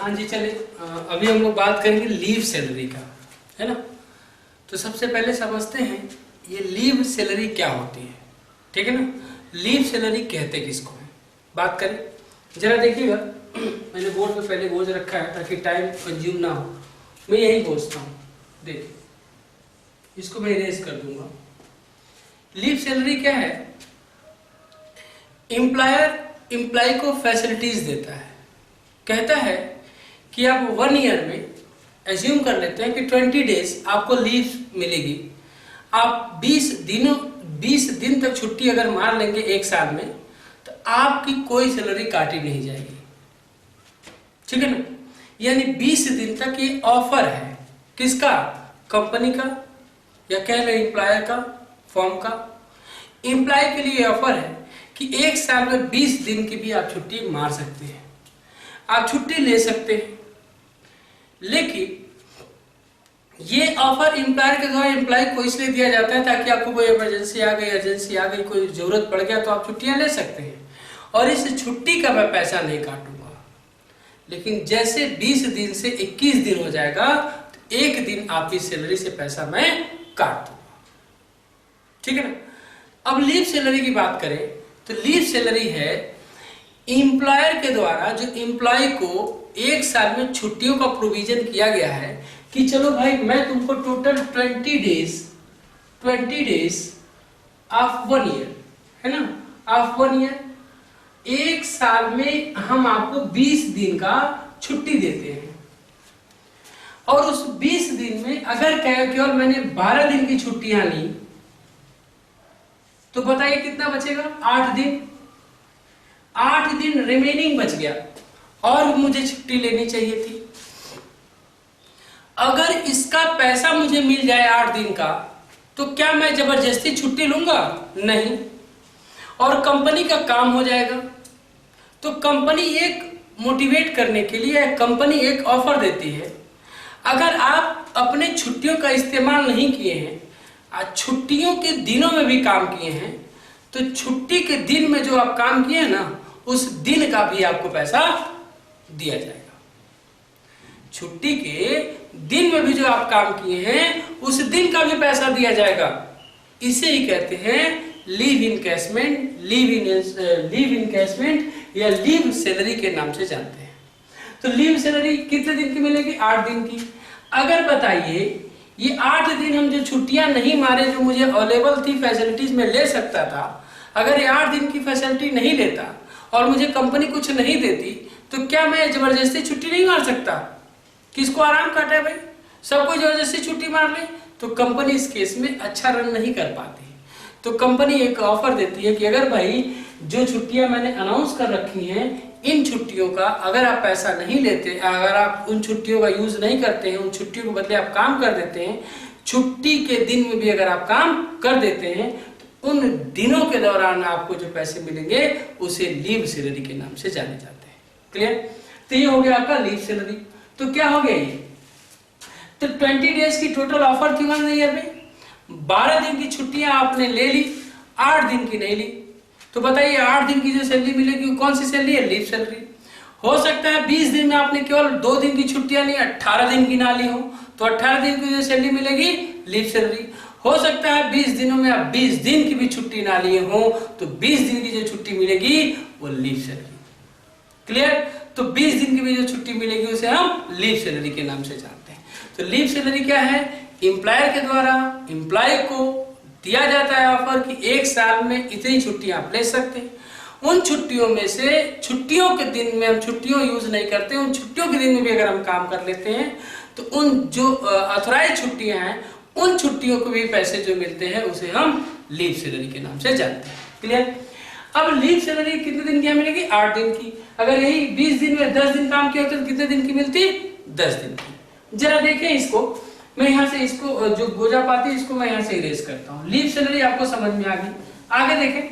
हाँ जी चले, अभी हम लोग बात करेंगे लीव सैलरी का, है ना। तो सबसे पहले समझते हैं ये लीव सैलरी क्या होती है, ठीक है ना। लीव सैलरी कहते किसको है, बात करें जरा देखिएगा। मैंने बोर्ड पे पहले गोज रखा है ताकि टाइम कंज्यूम ना हो, मैं यही गोजता हूँ। देखिए इसको मैं इरेज कर दूंगा। लीव सैलरी क्या है, एम्प्लॉयर एम्प्लॉय को फैसिलिटीज देता है, कहता है कि आप 1 ईयर में एज्यूम कर लेते हैं कि 20 डेज आपको लीव मिलेगी। आप 20 दिन तक छुट्टी अगर मार लेंगे 1 साल में तो आपकी कोई सैलरी काटी नहीं जाएगी, ठीक है ना। यानी 20 दिन तक ये ऑफर है, किसका, कंपनी का या कह लें एम्प्लॉयर का, फर्म का। एम्प्लॉय के लिए ऑफर है कि 1 साल में 20 दिन की भी आप छुट्टी मार सकते हैं, आप छुट्टी ले सकते हैं। लेकिन ये ऑफर एम्प्लॉयर के द्वारा एम्प्लॉय को इसलिए दिया जाता है ताकि आपको कोई इमरजेंसी आ गई, अर्जेंसी आ गई, कोई जरूरत पड़ गया तो आप छुट्टियां ले सकते हैं और इस छुट्टी का मैं पैसा नहीं काटूंगा। लेकिन जैसे 20 दिन से 21 दिन हो जाएगा तो 1 दिन आपकी सैलरी से पैसा मैं काट दूंगा, ठीक है ना। अब लीव सैलरी की बात करें तो लीव सैलरी है एम्प्लॉयर के द्वारा जो एम्प्लॉय को 1 साल में छुट्टियों का प्रोविजन किया गया है कि चलो भाई मैं तुमको टोटल 20 डेज ऑफ 1 ईयर, है ना, ऑफ 1 ईयर, 1 साल में हम आपको 20 दिन का छुट्टी देते हैं। और उस 20 दिन में अगर केवल मैंने 12 दिन की छुट्टियां ली तो बताइए कितना बचेगा, 8 दिन। 8 दिन रिमेनिंग बच गया और मुझे छुट्टी लेनी चाहिए थी। अगर इसका पैसा मुझे मिल जाए 8 दिन का तो क्या मैं जबरदस्ती छुट्टी लूंगा, नहीं। और कंपनी का काम हो जाएगा। तो कंपनी एक मोटिवेट करने के लिए कंपनी एक ऑफर देती है, अगर आप अपने छुट्टियों का इस्तेमाल नहीं किए हैं, छुट्टियों के दिनों में भी काम किए हैं, तो छुट्टी के दिन में जो आप काम किए हैं ना, उस दिन का भी आपको पैसा दिया जाएगा। छुट्टी के दिन में भी जो आप काम किए हैं उस दिन का भी पैसा दिया जाएगा। इसे ही कहते हैं लीव इनकैशमेंट, लीव इनकैशमेंट या लीव सैलरी के नाम से जानते हैं। तो लीव सैलरी कितने दिन की मिलेगी, 8 दिन की। अगर बताइए ये 8 दिन हम जो छुट्टियां नहीं मारे, जो मुझे अवेलेबल थी फैसिलिटीज में ले सकता था, अगर ये 8 दिन की फैसिलिटी नहीं लेता और मुझे कंपनी कुछ नहीं देती तो क्या मैं जबरदस्ती छुट्टी नहीं मार सकता। किसको आराम काटा है भाई, सबको जबरदस्ती छुट्टी मार ले तो कंपनी इस केस में अच्छा रन नहीं कर पाती। तो कंपनी एक ऑफर देती है कि अगर भाई जो छुट्टियां मैंने अनाउंस कर रखी हैं, इन छुट्टियों का अगर आप पैसा नहीं लेते, अगर आप उन छुट्टियों का यूज नहीं करते हैं, उन छुट्टियों के बदले आप काम कर देते हैं, छुट्टी के दिन में भी अगर आप काम कर देते हैं तो उन दिनों के दौरान आपको जो पैसे मिलेंगे उसे लीव सैलरी के नाम से जाने जाते हैं। क्लियर। तो ये हो गया आपका लीव सैलरी। तो क्या हो गया ये, तो 20 डेज की टोटल ऑफर थी 1 ईयर में, 12 दिन की छुट्टियां आपने ले ली, 8 दिन की नहीं ली। तो बताइए 8 दिन की जो सैलरी मिलेगी कौन सी सैलरी है, लीव सैलरी। हो सकता है 20 दिन में आपने केवल 2 दिन की छुट्टियां ली, 18 दिन की ना ली हो, तो 18 दिन की जो सैलरी मिलेगी लीव सैलरी। हो सकता है 20 दिनों में आप 20 दिन की भी छुट्टी ना लिए हो तो 20 दिन की जो छुट्टी मिलेगी वो लीव सैलरी। क्लियर। तो 20 दिन की भी जो छुट्टी मिलेगी उसे हम लीव सैलरी के नाम से जानते हैं। तो लीव सैलरी क्या है, एम्प्लॉयर के द्वारा एम्प्लॉय को दिया जाता है ऑफर कि 1 साल में इतनी छुट्टियां आप ले सकते हैं। उन छुट्टियों में से छुट्टियों के दिन में हम छुट्टियों यूज नहीं करते, उन छुट्टियों के दिन में भी अगर हम काम कर लेते हैं तो उन जो ऑथराइज छुट्टियां हैं उन छुट्टियों को भी पैसे जो मिलते हैं उसे हम लीव सैलरी के नाम से जानते हैं। क्लियर। अब लीव सैलरी कितने दिन की मिलेगी, 8 दिन की। अगर यही 20 दिन में 10 दिन काम किया होता तो कितने दिन की मिलती, 10 दिन की। जरा देखें इसको, मैं यहाँ से इसको जो गोजा पाती है इसको मैं यहाँ से इरेज करता हूँ। लीव सैलरी आपको समझ में आ गई। आगे देखें,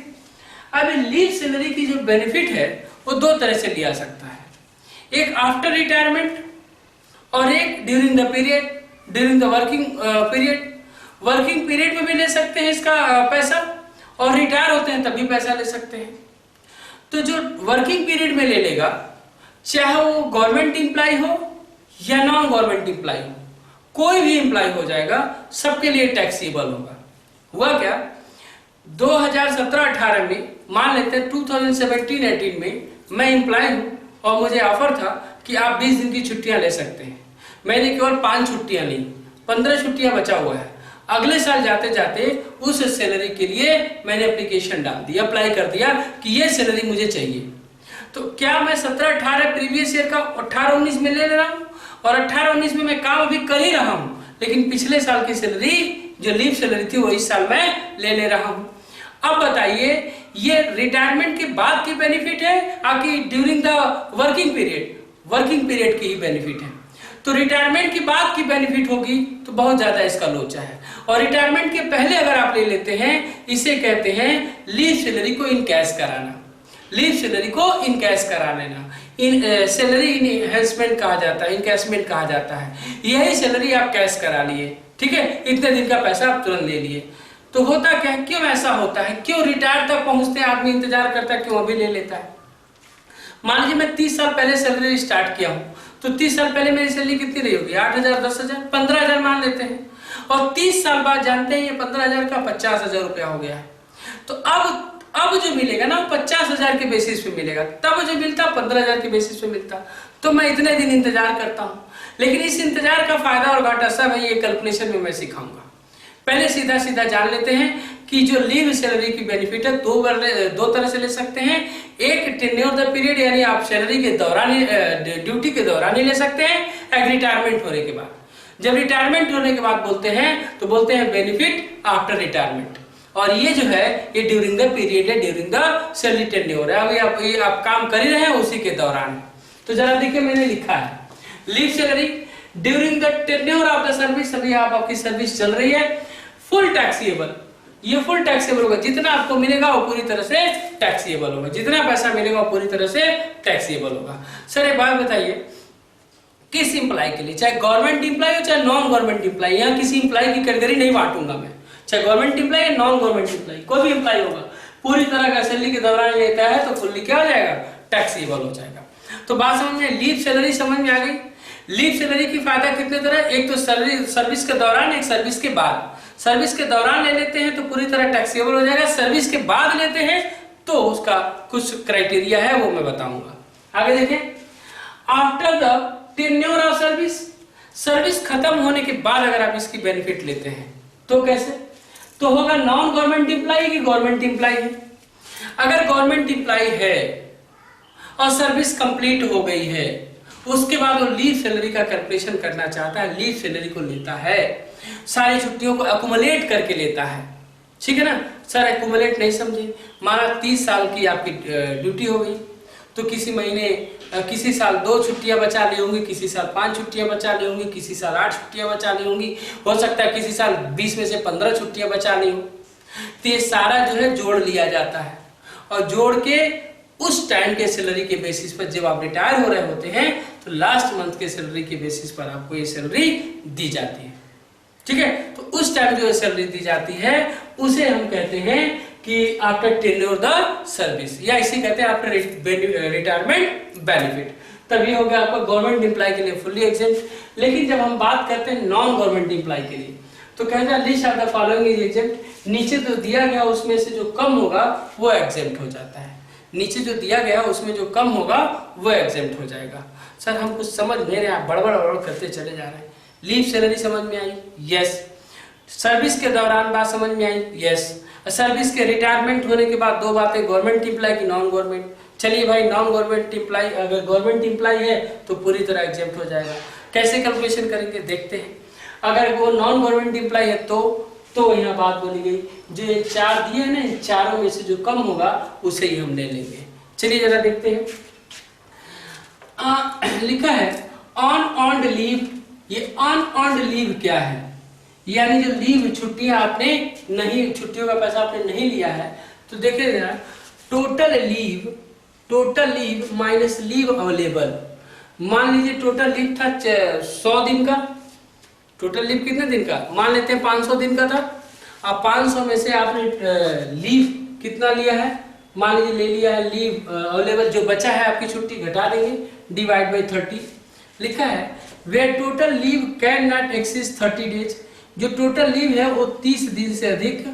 अब लीव सैलरी की जो बेनिफिट है वो 2 तरह से लिया सकता है, एक आफ्टर रिटायरमेंट और एक during the period, during the working period. Working period में भी ले सकते हैं इसका पैसा और रिटायर होते हैं तब भी पैसा ले सकते हैं। तो जो वर्किंग पीरियड में ले लेगा चाहे वो गवर्नमेंट एम्प्लॉय हो या नॉन गवर्नमेंट एम्प्लॉय हो, कोई भी एम्प्लॉय हो जाएगा, सबके लिए टैक्सेबल होगा। हुआ क्या, 2017-18 में, मान लेते हैं 2017-18 में मैं एम्प्लॉय हूं और मुझे ऑफर था कि आप 20 दिन की छुट्टियां ले सकते हैं। मैंने केवल 5 छुट्टियां ली, 15 छुट्टियां बचा हुआ है। अगले साल जाते जाते उस सैलरी के लिए मैंने एप्लीकेशन डाल दिया, अप्लाई कर दिया कि ये सैलरी मुझे चाहिए। तो क्या मैं 17-18 प्रीवियस ईयर का 18-19 में ले रहा हूं, और 18-19 में मैं काम अभी कर ही रहा हूं, लेकिन पिछले साल की सैलरी जो लीव सैलरी थी वो इस साल मैं ले रहा हूं। अब बताइए, ये रिटायरमेंट के बाद की बेनिफिट है कि ड्यूरिंग द वर्किंग पीरियड की ही बेनिफिट है? तो रिटायरमेंट के बाद की बेनिफिट होगी तो बहुत ज्यादा इसका लोचा है। और रिटायरमेंट के पहले अगर आप ले लेते हैं, इसे कहते हैं लीव सैलरी को इन कैश कराना। लीव सैलरी को इन कैश करा लेना, सैलरी इनहेंसमेंट कहा जाता है, इनकैशमेंट कहा जाता है। यही सैलरी आप कैश करा लिए, ठीक है, इतने दिन का पैसा आप तुरंत ले लिए। तो होता क्या है, क्यों ऐसा होता है, क्यों रिटायर तक पहुंचते हैं आदमी इंतजार करता है, क्यों अभी ले लेता है? मान लीजिए मैं 30 साल पहले सैलरी स्टार्ट किया हूं, तो 30 साल पहले मेरी सैलरी कितनी रही होगी? 8,000, 10,000, 15,000 मान लेते हैं। और 30 साल बाद जानते हैं ये 15,000 का 50,000 रुपया हो गया है। तो अब जो मिलेगा ना, वो 50,000 के बेसिस पे मिलेगा। तब जो मिलता 15,000 के बेसिस पे मिलता। तो मैं इतने दिन इंतजार करता हूं, लेकिन इस इंतजार का फायदा और घाटा सब है ये कैलकुलेशन में मैं सिखाऊंगा। पहले सीधा सीधा जान लेते हैं कि जो लीव सैलरी की बेनिफिट है दो तरह से ले सकते हैं। एक टेन्योर द पीरियड, यानी आप सैलरी के दौरान, ड्यूटी के दौरान ही ले सकते हैं, एक रिटायरमेंट होने के बाद। जब रिटायरमेंट होने के बाद बोलते हैं तो बोलते हैं बेनिफिट आफ्टर रिटायरमेंट। और ये जो है ये ड्यूरिंग द पीरियड है, ड्यूरिंग द सैलरी टेन्योर है, अभी आप काम कर ही रहे हैं उसी के दौरान। तो जरा देखिए, मैंने लिखा है leave salary during the tenure of the service. अभी आपकी सर्विस चल रही है, फुल टैक्सेबल। ये फुल टैक्सेबल होगा, जितना आपको मिलेगा वो पूरी तरह से टैक्सेबल होगा, जितना पैसा मिलेगा वो पूरी तरह से टैक्सेबल होगा। सर एक बात बताइए, किस इंप्लाई के लिए, चाहे गवर्नमेंट इंप्लाई हो चाहे नॉन गवर्नमेंट इंप्लाई, यहाँ किसी इंप्लाई की कैटेगरी नहीं बांटूंगा मैं, चाहे गवर्नमेंट इंप्लाई या नॉन गवर्नमेंट इंप्लाई, कोई भी इंप्लाई होगा, पूरी तरह का सैलरी के दौरान लेता है तो फुल्ली क्या हो जाएगा, टैक्सेबल हो जाएगा। तो बात समझ में, लीव सैलरी समझ में आ गई। लीव सैलरी की फायदा कितने तरह, एक तो सर्विस के दौरान, एक सर्विस के बाद। सर्विस के दौरान ले लेते हैं तो पूरी तरह टैक्सेबल हो जाएगा, सर्विस के बाद लेते हैं तो उसका कुछ क्राइटेरिया है वो मैं बताऊंगा। आगे देखें, after the tenure of service, service खत्म होने के बाद अगर आप इसकी बेनिफिट लेते हैं तो कैसे, तो होगा नॉन गवर्नमेंट इंप्लाई की गवर्नमेंट इंप्लाई है। अगर गवर्नमेंट इंप्लाई है और सर्विस कंप्लीट हो गई है, उसके बाद वो लीव सैलरी का कैलकुलेशन करना चाहता है, लीव सैलरी को लेता है, सारी छुट्टियों को अकुमुलेट करके लेता है, ठीक है ना। सर अकुमुलेट नहीं समझे, माना 30 साल की आपकी ड्यूटी हो गई, तो किसी महीने किसी साल 2 छुट्टियां बचा ली होंगी, किसी साल 5 छुट्टियां बचा ली होंगी, किसी साल 8 छुट्टियां बचा ली होंगी, हो सकता है किसी साल 20 में से 15 छुट्टियां बचा ली हो। तो ये सारा जो है जोड़ लिया जाता है, और जोड़ के उस टाइम के सैलरी के बेसिस पर जब आप रिटायर हो रहे होते हैं तो लास्ट मंथ के सैलरी के बेसिस पर आपको ये सैलरी दी जाती है, ठीक है। तो उस टाइम जो सैलरी दी जाती है उसे हम कहते हैं कि आफ्टर टेन्योर द सर्विस, या इसे कहते हैं आफ्टर रिटायरमेंट बेनिफिट। तब ये हो गया आपका गवर्नमेंट एम्प्लॉय के लिए फुल्ली एग्जेम्प्ट। लेकिन जब हम बात करते हैं नॉन गवर्नमेंट एम्प्लॉय के लिए, तो कहते हैं list of the following is exempt. नीचे जो दिया गया उसमें से जो कम होगा वो एग्जेम्प्ट हो जाता है, नीचे जो दिया गया उसमें जो कम होगा वो एग्जेम्प्ट हो जाएगा। सर हम कुछ समझ नहीं रहे, आप बड़बड़ करते चले जा रहे हैं। लीव सैलरी समझ में आई, यस। सर्विस के दौरान बात समझ में आई, यस। सर्विस के रिटायरमेंट होने के बाद 2 बातें, गवर्नमेंट एम्प्लॉय की नॉन गवर्नमेंट। चलिए भाई, नॉन गवर्नमेंट एम्प्लॉय, अगर गवर्नमेंट एम्प्लॉय है तो पूरी तरह एग्जेम्प्ट हो जाएगा। कैसे कैलकुलेशन करेंगे देखते हैं। अगर वो नॉन गवर्नमेंट एम्प्लॉय है तो यहाँ बात बोली गई, जो ये 4 दिए हैं ना, इन चारों में से जो कम होगा उसे ही हम ले लेंगे। चलिए जरा देखते हैं। लिखा है अनअर्न्ड लीव। ये अनअर्न्ड लीव क्या है, यानी जो लीव छुट्टियां आपने नहीं, छुट्टियों का पैसा आपने नहीं लिया है। तो देखिए जरा, total leave minus leave available. मान लीजिए टोटल लीव था 100 दिन का, टोटल लीव कितने दिन का, मान लेते हैं 500 दिन का था। अब 500 में से आपने लीव कितना लिया है, मान लीजिए ले लिया है लीव अवेलेबल, जो बचा है आपकी छुट्टी घटा देंगे, डिवाइड बाई 30 लिखा है where total leave can not exceed 30 days. जो टोटल लीव है वो 30 दिन से अधिक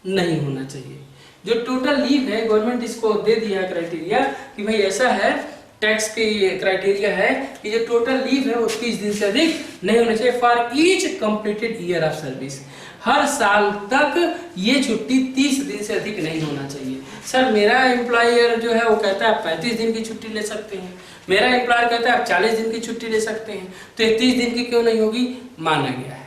नहीं होना चाहिए। जो टोटल लीव है गवर्नमेंट इसको दे दिया क्राइटेरिया कि भाई ऐसा है, टैक्स की क्राइटेरिया है कि जो टोटल लीव है वो 30 दिन से अधिक नहीं होना चाहिए for each completed year of service. हर साल तक ये छुट्टी 30 दिन से अधिक नहीं होना चाहिए। सर मेरा एम्प्लॉयर जो है वो कहता है आप 35 दिन की छुट्टी ले सकते हैं, मेरा एम्प्लॉयर कहता है आप 40 दिन की छुट्टी ले सकते हैं, तो ये 30 दिन की क्यों नहीं होगी? माना गया है।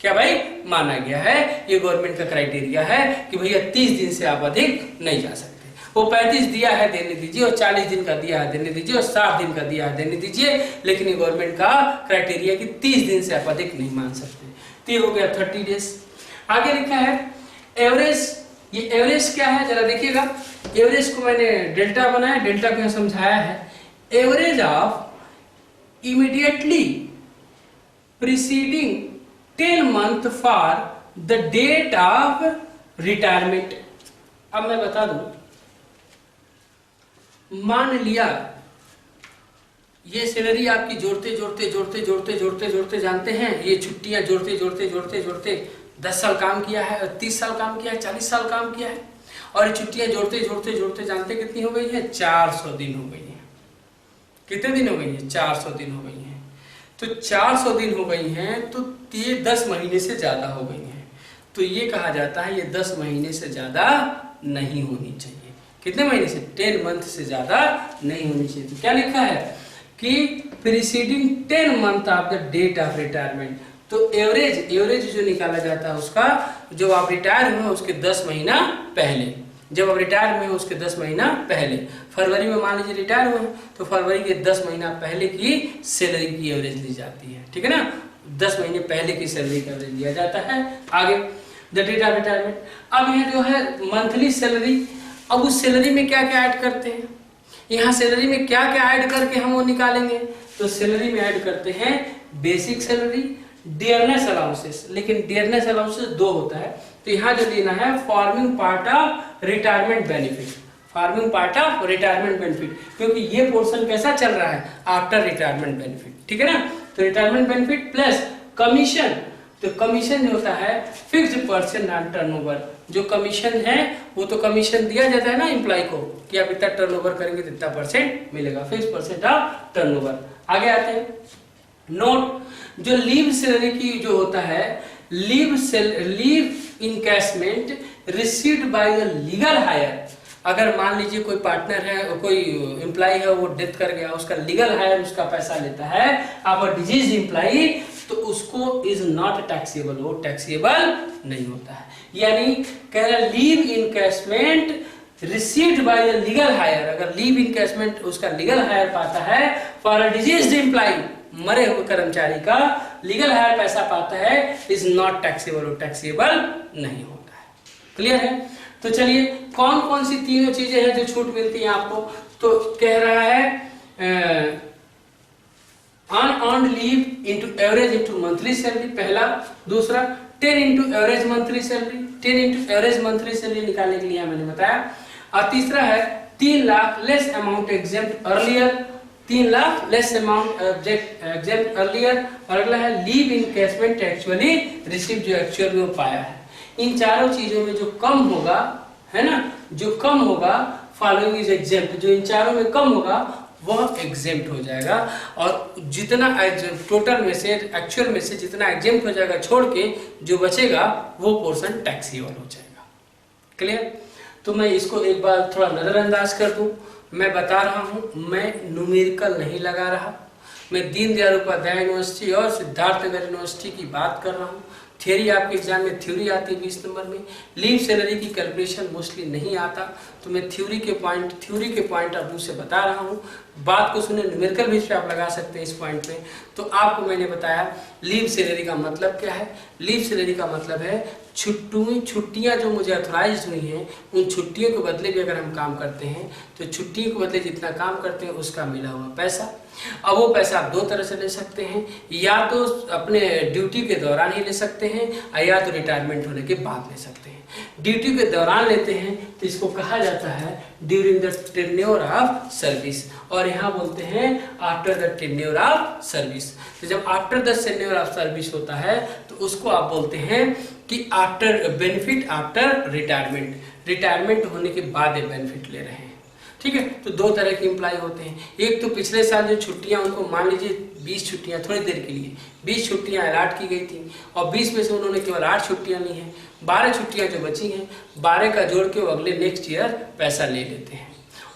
क्या भाई? माना गया है। ये गवर्नमेंट का क्राइटेरिया है कि भैया 30 दिन से आप अधिक नहीं जा सकते। वो 35 दिया है देने दीजिए, और 40 दिन का दिया है देने दीजिए, और 60 दिन का दिया है देने दीजिए, लेकिन ये गवर्नमेंट का क्राइटेरिया कि 30 दिन से आप अधिक नहीं मान सकते। तो ये हो गया 30 डेज। आगे लिखा है एवरेज। ये एवरेज क्या है जरा देखिएगा। एवरेज को मैंने डेल्टा बनाया, डेल्टा को समझाया है। Average of immediately preceding 10 month for the date of retirement. अब मैं बता दूं, मान लिया ये सैलरी आपकी जोड़ते जोड़ते जोड़ते जोड़ते जोड़ते जोड़ते जानते हैं, ये छुट्टियां जोड़ते जोड़ते जोड़ते जोड़ते 10 साल काम किया है, 30 साल काम किया है, 40 साल काम किया है, और ये छुट्टियां जोड़ते जोड़ते जोड़ते जानते कितनी हो गई है? 400 दिन हो गई है। कितने दिन हो गई है? 400 दिन हो गई है। तो 400 दिन हो गई हैं तो ये 10 महीने से ज्यादा हो गई हैं। तो ये कहा जाता है ये 10 महीने से ज्यादा नहीं होनी चाहिए। कितने महीने से? 10 मंथ से ज्यादा नहीं होनी चाहिए। तो क्या लिखा है कि preceding 10 month of the date of retirement. तो एवरेज जो निकाला जाता है उसका, जो आप रिटायर हुए उसके 10 महीना पहले, जब आप रिटायर हुए उसके 10 महीना पहले, फरवरी में मान लीजिए रिटायर हुए तो फरवरी के 10 महीना पहले की सैलरी की एवरेज दी जाती है। ठीक है ना? 10 महीने पहले की सैलरी का एवरेज दिया जाता है। आगे द डेट ऑफ रिटायरमेंट। अब यह जो है मंथली सैलरी, अब उस सैलरी में क्या क्या ऐड करते हैं? यहाँ सैलरी में क्या क्या ऐड करके हम वो निकालेंगे? तो सैलरी में ऐड करते हैं बेसिक सैलरी, डियरनेस अलाउंसेस। लेकिन डियरनेस अलाउंसेस 2 होता है, तो यहाँ जो लेना है forming part of retirement benefit. Forming part of retirement benefit, क्योंकि ये पोर्शन कैसा चल रहा है? After retirement benefit. ठीक है ना? तो रिटायरमेंट बेनिफिट प्लस कमीशन। तो कमीशन जो होता है फिक्स्ड परसेंट ऑन टर्नओवर। जो कमीशन है वो तो कमीशन दिया जाता है ना एम्प्लॉय को कि आप इतना टर्नओवर करेंगे तो इतना परसेंट मिलेगा, फिक्स परसेंट ऑफ टर्नओवर। आगे आते हैं नोट। जो लीव सैलरी की जो होता है, leave encashment received by the legal higher. अगर मान लीजिए कोई पार्टनर है, कोई एम्प्लॉय है, वो डेथ कर गया, उसका लीगल हायर उसका पैसा लेता है, आप डिजीज एम्प्लॉय, तो उसको इज नॉट टैक्सेबल, वो टैक्सेबल नहीं होता है। यानी कह रहा leave encashment received by the legal higher, अगर लीव इनकैशमेंट उसका लीगल हायर पाता है फॉर अ डिजीज्ड एम्प्लॉय, मरे हुए कर्मचारी का लीगल हायर पैसा पाता है, इज नॉट टैक्सेबल, वो टैक्सेबल नहीं होता है। क्लियर है? तो चलिए कौन कौन सी तीनों चीजें हैं जो छूट मिलती है आपको? तो कह रहा है unearned leave into average into monthly salary, पहला। दूसरा 10 into average monthly salary, 10 into average monthly salary निकालने के लिए मैंने बताया। और तीसरा है 3 lakh less amount exempt earlier, 3 lakh less amount exempt earlier. और अगला है लीव इनकैशमेंट एक्चुअली रिसीव, जो एक्चुअल में पाया है। इन चारों चीजों में जो कम होगा, है ना, जो कम होगा फॉलोइंग इज एग्जेम्प्ट, जो इन चारों में कम होगा वह एग्जेम्प्ट हो जाएगा। और जितना टोटल में से, एक्चुअल में से जितना एग्जेम्प्ट हो जाएगा छोड़ के जो बचेगा वो पोर्शन टैक्सेबल हो जाएगा। क्लियर? तो मैं इसको एक बार थोड़ा नजरअंदाज कर दूं। मैं बता रहा हूं, मैं न्यूमेरिकल नहीं लगा रहा, मैं दीनदयाल उपाध्याय यूनिवर्सिटी और सिद्धार्थनगर यूनिवर्सिटी की बात कर रहा हूं। थ्योरी आपके एग्जाम में थ्योरी आती है 20 नंबर में, लीव सैलरी की कैलकुलेशन मोस्टली नहीं आता, तो मैं थ्योरी के पॉइंट ऑफ व्यू से बता रहा हूँ। बात को सुने, न्यूमेरिकल बेस पे आप लगा सकते हैं इस पॉइंट पे। तो आपको मैंने बताया लीव सैलरी का मतलब क्या है। लीव सैलरी का मतलब है छुट्टियाँ जो मुझे अथोराइज हुई हैं, उन छुट्टियों के बदले भी अगर हम काम करते हैं तो छुट्टियों के बदले जितना काम करते हैं उसका मिला हुआ पैसा। अब वो पैसा आप दो तरह से ले सकते हैं, या तो अपने ड्यूटी के दौरान ही ले सकते हैं या तो रिटायरमेंट होने के बाद ले सकते हैं। ड्यूटी के दौरान लेते हैं तो इसको कहा जाता है during the tenure of service, और यहाँ बोलते हैं after the tenure of service. तो जब after the tenure of service होता है तो उसको आप बोलते हैं कि after benefit after retirement, retirement होने के बाद ये बेनिफिट ले रहे हैं। ठीक है, तो दो तरह के एम्प्लॉय होते हैं। एक तो पिछले साल जो छुट्टियां, उनको मान लीजिए 20 छुट्टियां थोड़ी देर के लिए 20 छुट्टियां अलॉट की गई थी और 20 में से उन्होंने केवल 8 छुट्टियां ली हैं, 12 छुट्टियां जो बची हैं 12 का जोड़ के वो अगले नेक्स्ट ईयर पैसा ले लेते हैं।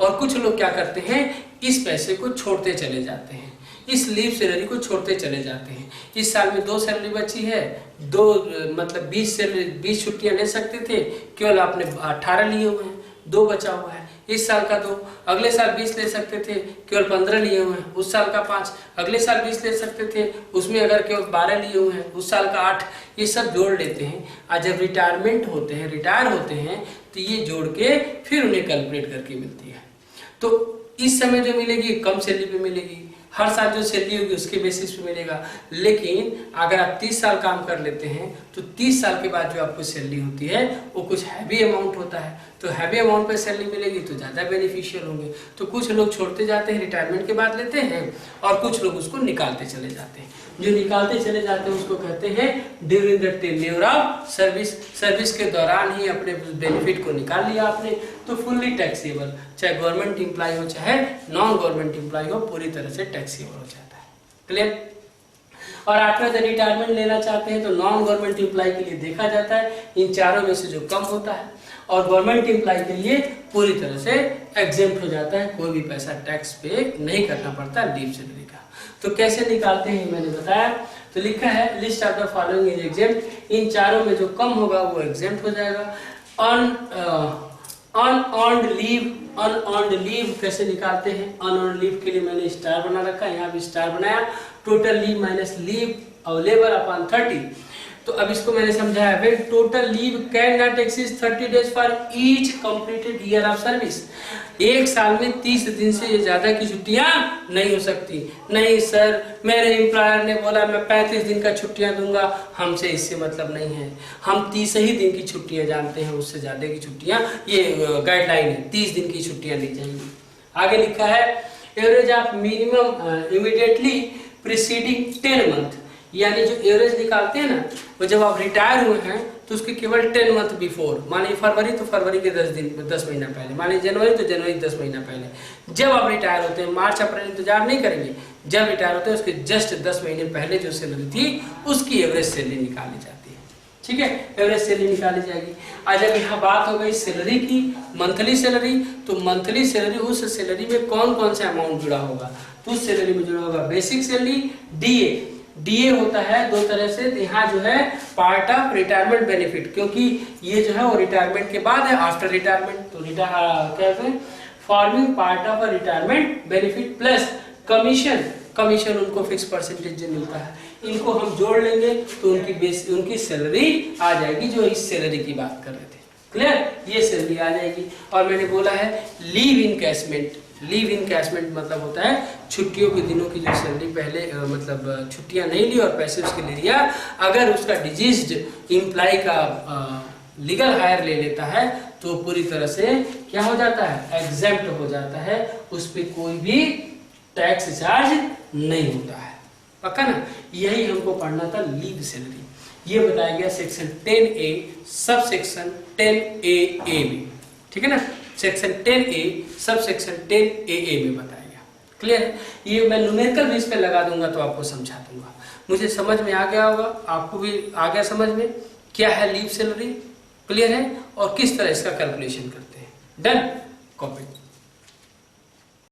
और कुछ लोग क्या करते हैं, इस पैसे को छोड़ते चले जाते हैं, इस लीव सैलरी को छोड़ते चले जाते हैं। इस साल में 2 सैलरी बची है, 2 मतलब 20 छुट्टियां ले सकते थे, केवल आपने 18 लिए हुए हैं, 2 बचा हुआ है। इस साल का 2, अगले साल 20 ले सकते थे, केवल 15 लिए हुए हैं, उस साल का 5, अगले साल 20 ले सकते थे, उसमें अगर केवल 12 लिए हुए हैं, उस साल का 8, ये सब जोड़ लेते हैं। और जब रिटायरमेंट होते हैं, रिटायर होते हैं, तो ये जोड़ के फिर उन्हें कैलकुलेट करके मिलती है। तो इस समय जो मिलेगी कम सैलरी पे मिलेगी, हर साल जो सैलरी होगी उसके बेसिस पे मिलेगा। लेकिन अगर आप 30 साल काम कर लेते हैं तो 30 साल के बाद जो आपको सैलरी होती है वो कुछ हैवी अमाउंट होता है, तो हैवी अमाउंट पे सैलरी मिलेगी तो ज़्यादा बेनिफिशियल होंगे। तो कुछ लोग छोड़ते जाते हैं, रिटायरमेंट के बाद लेते हैं, और कुछ लोग उसको निकालते चले जाते हैं। जो निकालते चले जाते हैं उसको कहते हैं during the tenure of service. Service के दौरान ही अपने बेनिफिट को निकाल लिया आपने, तो फुल्ली टैक्सेबल, चाहे गवर्नमेंट एम्प्लॉय हो चाहे नॉन गवर्नमेंट एम्प्लॉय हो, पूरी तरह से टैक्सेबल हो जाता है। क्लियर? और आफ्टर द रिटायरमेंट लेना चाहते हैं तो नॉन गवर्नमेंट एम्प्लॉय के लिए देखा जाता है इन चारों में से जो कम होता है, और गवर्नमेंट एम्प्लॉय के लिए पूरी तरह से एग्जेम्प्ट हो जाता है, कोई भी पैसा टैक्स पे नहीं करना पड़ता लीव सैलरी का। तो कैसे निकालते हैं मैंने बताया। तो लिखा है list of the following is exempt, इन चारों में जो कम होगा वो एग्जेम्प्ट हो जाएगा। अनअर्न्ड लीव कैसे निकालते हैं? अनअर्न्ड लीव के लिए मैंने स्टार बना रखा है, यहाँ भी स्टार बनाया। Total leave minus leave available upon 30। तो अब इसको मैंने समझाया, when total leave can not exceed 30 days for each completed year of service. एक साल में 30 दिन से ज्यादा की छुट्टियां नहीं हो सकती। नहीं सर, मेरे एम्प्लॉयर ने बोला मैं 35 दिन का छुट्टियां दूंगा, हमसे इससे मतलब नहीं है, हम 30 ही दिन की छुट्टियां जानते हैं, उससे ज्यादा की छुट्टियां, ये गाइडलाइन है, 30 दिन की छुट्टियां ली जाएंगी। आगे लिखा है average of minimum immediately preceding 10 month, यानी जो एवरेज निकालते हैं ना, वो जब आप रिटायर हुए हैं तो उसके केवल 10 मंथ बिफोर, मानिए फरवरी तो फरवरी के 10 महीना पहले, मानिए जनवरी तो जनवरी 10 महीना पहले। जब आप रिटायर होते हैं, मार्च अप्रैल इंतजार नहीं करेंगे, जब रिटायर होते हैं उसके जस्ट 10 महीने पहले जो सैलरी थी उसकी एवरेज सैलरी निकाली जाती है। ठीक है, एवरेज सैलरी निकाली जाएगी। आज जब यहाँ बात हो गई सैलरी की, मंथली सैलरी, तो मंथली सैलरी, उस सैलरी में कौन कौन सा अमाउंट जुड़ा होगा? तो उस सैलरी में जुड़ा होगा बेसिक सैलरी, डीए। डीए होता है 2 तरह से, यहाँ जो है पार्ट ऑफ रिटायरमेंट बेनिफिट, क्योंकि ये जो है वो रिटायरमेंट के बाद है, आफ्टर रिटायरमेंट। तो क्या कहते हैं, forming part of retirement benefit plus commission. Commission उनको फिक्स परसेंटेज जो मिलता है, इनको हम जोड़ लेंगे तो उनकी सैलरी आ जाएगी, जो इस सैलरी की बात कर रहे थे। क्लियर? ये सैलरी आ जाएगी। और मैंने बोला है लीव इनकैशमेंट। लीव इनकैशमेंट मतलब होता है छुट्टियों के दिनों की जो सैलरी पहले मतलब छुट्टियां नहीं ली और पैसे उसके ले लिया, अगर उसका डिजीज्ड एम्प्लॉय का लीगल हायर ले लेता है तो पूरी तरह से क्या हो जाता है, एग्जेम्प्ट हो जाता है, उस पर कोई भी टैक्स चार्ज नहीं होता है। पक्का ना? यही हमको पढ़ना था लीव सैलरी। ये बताया गया section 10A sub section 10AA में। ठीक है ना, section 10A sub section 10AA में बताया गया। क्लियर है? ये मैं न्यूमेरिकल बेस पे लगा दूंगा तो आपको समझा दूंगा। मुझे समझ में आ गया होगा, आपको भी आ गया समझ में क्या है लीव सैलरी। क्लियर है? और किस तरह इसका कैलकुलेशन करते हैं। डन? कॉपी।